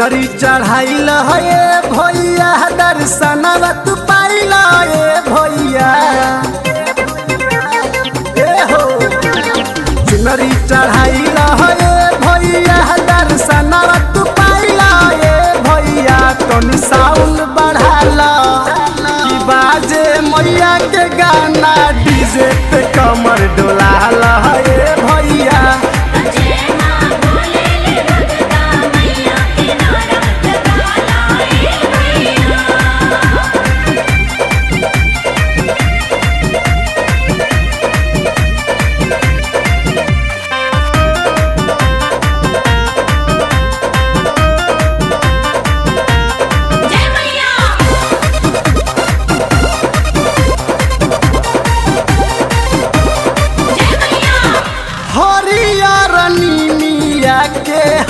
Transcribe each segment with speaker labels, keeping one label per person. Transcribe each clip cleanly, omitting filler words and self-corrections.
Speaker 1: चुनरी चढ़ाइल हे भैया दर्शनवा तू पाइल हे भैया हो चुनरी चढ़ाइल हे भैया दर्शनवा तू पाइल हे भैया तनी साउंड बढ़ाला कि बाजे मैया के गाना डीजे पे कमर डोलाला हे भैया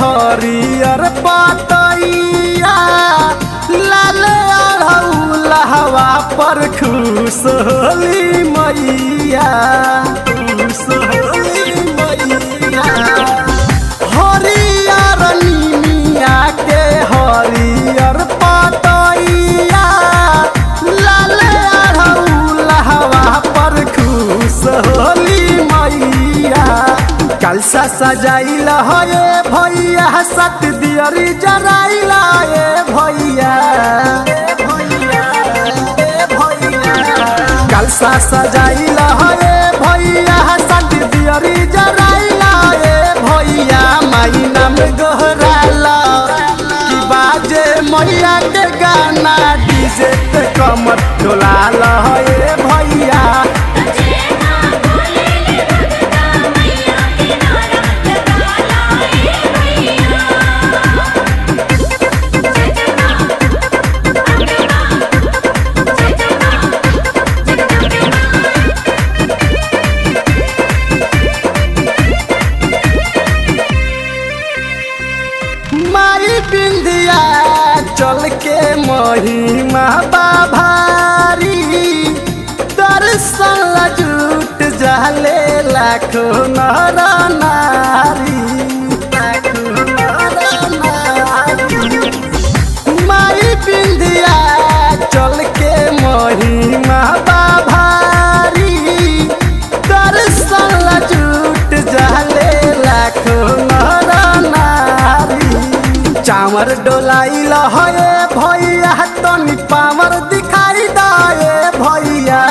Speaker 1: हरियर पतैया लाल अढ़ौलहवा पर खुश होली मैया खुश होली मैया हरियर नीमिया के हरियर पतैया लाल अढ़ौलहवा पर खुश होली मैया कलसा सजाइल हे भैया सत दियरी जराइल हे भैया कलसा सजाइल हे भैया सत दियरी जराइल हे भैया माई नाम गोहराला कि बाजे मैया के गाना डीजे पे कमर डोलाला हे भैया बिंदिया चल के महिमा बाभारी दर्शन जुट जाले लाखो नर नारी माई बिंदिया चल के महिमा बाभारी दर्शन जुट जाले लाखो नर चावर डोलाइल हे भैया तनी पावर दिखाई दे भैया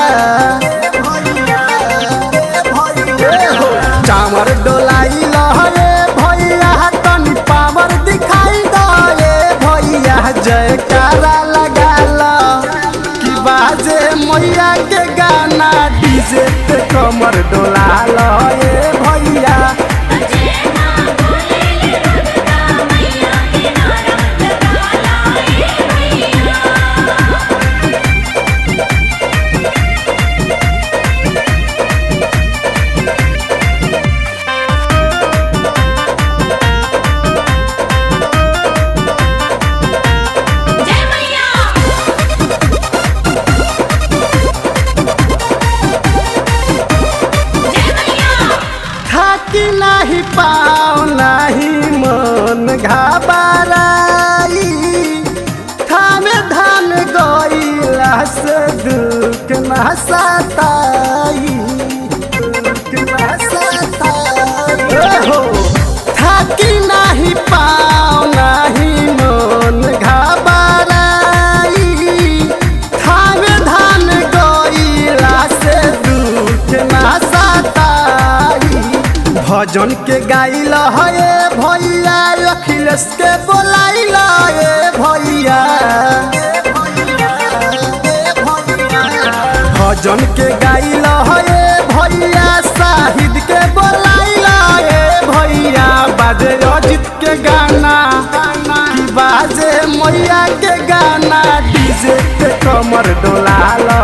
Speaker 1: चावर डोलाइल हे भैया तनी पावर दिखाई दे भैया जयकारा लगाला कि बाजे मैया के गाना डीजे पे कमर डोलाला हे भैया नहीं पाओ नहीं मन घबराई थामे धान गईला से दुख न सताई हो थाकी नहीं पाओ नहीं मन घबराई थामे धान गईला से दुख न सताई भजन के गाइल हे भैया अखिलेश के बोलाइल हे भैया भजन के गाइल हे भैया शाहिद के बोलाइल हे भैया बाजे अजित के गाना कि बाजे मैया के गाना डीजे पे कमर डोलाला